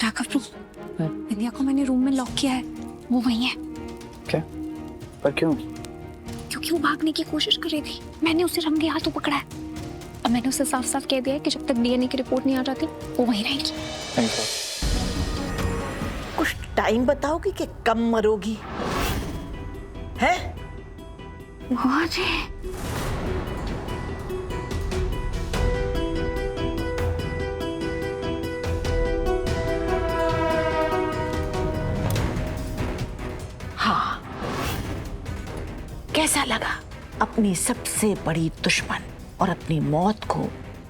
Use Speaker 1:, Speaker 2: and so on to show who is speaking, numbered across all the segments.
Speaker 1: राघव, विंध्या को मैंने रूम में लॉक किया है, वो वहीं है।
Speaker 2: क्या? पर क्यों?
Speaker 1: क्योंकि वो भागने की कोशिश कर रही थी, मैंने उसे रंगे हाथों पकड़ा है। अब मैंने उसे साफ साफ कह दिया है कि जब तक डीएनए की रिपोर्ट नहीं आ जाती वो वहीं रहेगी।
Speaker 3: कुछ टाइम बताओगी कि कब मरोगी है?
Speaker 1: बुआ जी,
Speaker 3: हाँ, कैसा लगा अपनी सबसे बड़ी दुश्मन और अपनी मौत को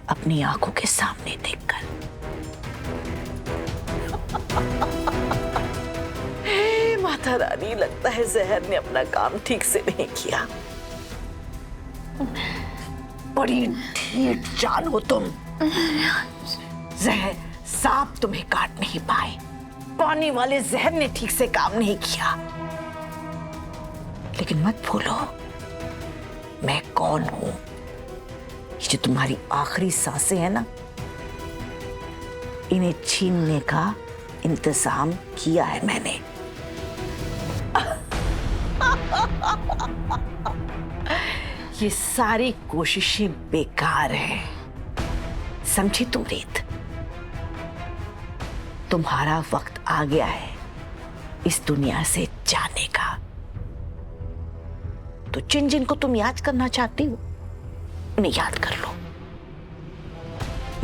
Speaker 3: अपनी आंखों के सामने देखकर? हे माता रानी, लगता है जहर ने अपना काम ठीक से नहीं किया। बड़ी ढीठ जान हो तुम। जहर सांप तुम्हें काट नहीं पाए, पानी वाले जहर ने ठीक से काम नहीं किया। लेकिन मत भूलो मैं कौन हूं। ये जो तुम्हारी आखिरी सांसें हैं ना, इन्हें छीनने का इंतजाम किया है मैंने। ये सारी कोशिशें बेकार हैं, समझी तुम रीत? तुम्हारा वक्त आ गया है इस दुनिया से जाने का। तो जिन जिन को तुम याद करना चाहती हो उन्हें याद कर लो।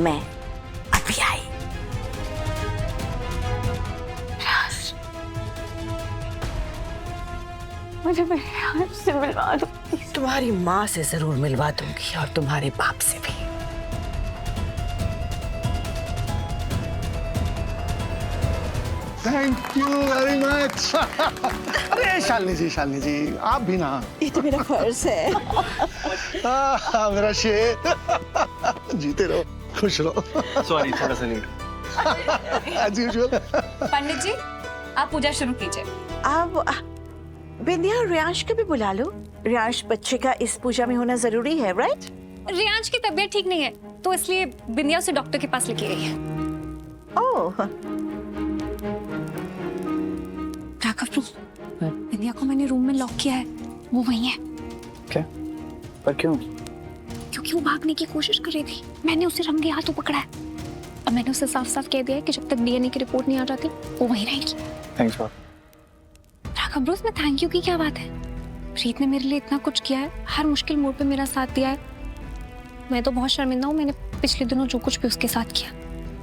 Speaker 3: मैं अभी आई।
Speaker 1: मुझे मेरे यार से मिलवा दो।
Speaker 3: तुम्हारी माँ से जरूर मिलवा दूंगी और तुम्हारे बाप से भी।
Speaker 4: Thank you very much. अरे शालिनी जी आप भी ना।
Speaker 3: ये तो मेरा फर्ज है।
Speaker 4: मेरा शेर। जीते रहो, खुश रहो।
Speaker 2: सॉरी, थोड़ा सा late.
Speaker 4: As usual.
Speaker 5: Pandit ji, आप पूजा शुरू कीजिए।
Speaker 3: अब बिंदिया, रियांश को भी बुला लो। रियांश बच्चे का इस पूजा में होना जरूरी है, राइट?
Speaker 5: रियांश की तबीयत ठीक नहीं है, तो इसलिए बिंदिया उसे डॉक्टर के पास लेके गई है।
Speaker 3: ओह,
Speaker 1: राघव, विंध्या को मैंने रूम में लॉक किया है, वो वहीं है।
Speaker 2: क्या? पर क्यों?
Speaker 1: क्योंकि वो भागने की कोशिश कर रही थी, मैंने उसे रंगे हाथों पकड़ा है। अब मैंने उसे साफ साफ कह दिया है कि जब तक डीएनए की रिपोर्ट नहीं आ जाती वो वहीं रहेगी।
Speaker 2: Thanks for.
Speaker 1: राघव, इसमें थैंक यू की क्या बात है? रीत ने मेरे लिए इतना कुछ किया है, हर मुश्किल मोड़ पे मेरा साथ दिया है। मैं तो बहुत शर्मिंदा हूँ, मैंने पिछले दिनों जो कुछ भी उसके साथ किया।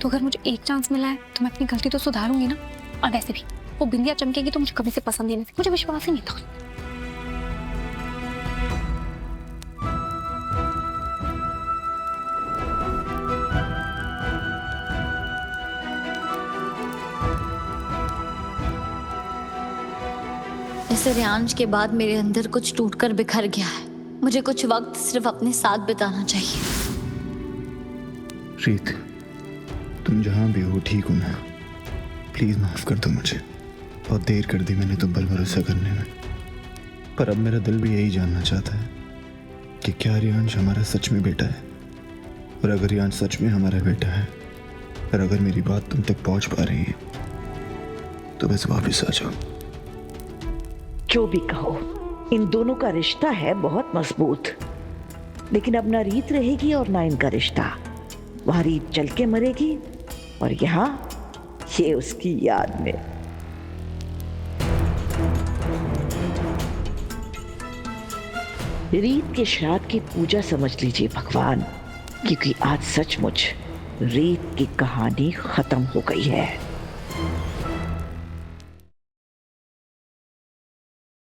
Speaker 1: तो अगर मुझे एक चांस मिला है तो मैं अपनी गलती तो सुधारूंगी ना। और वैसे भी वो बिंदिया चमकेगी तो मुझे कभी से पसंद ही नहीं थी, मुझे विश्वास ही नहीं था।
Speaker 6: जैसे रियांश के बाद मेरे अंदर कुछ टूटकर बिखर गया है। मुझे कुछ वक्त सिर्फ अपने साथ बिताना चाहिए।
Speaker 7: रीत, तुम जहां भी हो ठीक हो ना। प्लीज माफ कर दो मुझे, बहुत देर कर दी मैंने तुम पर भरोसा करने में। पर अब मेरा दिल भी यही जानना चाहता है कि क्या रियांश हमारा सच में बेटा है। और अगर रियांश सच में हमारा बेटा है और अगर मेरी बात तुम तक पहुंच पा रही है तो बस वापस आ जाओ।
Speaker 3: जो भी कहो, इन दोनों का रिश्ता है बहुत मजबूत। लेकिन अब ना रीत रहेगी और ना इनका रिश्ता। वहां रीत जल के मरेगी और यहाँ ये उसकी याद में। रीत के श्राद्ध की पूजा समझ लीजिए भगवान, क्योंकि आज सचमुच रीत की कहानी खत्म हो गई है।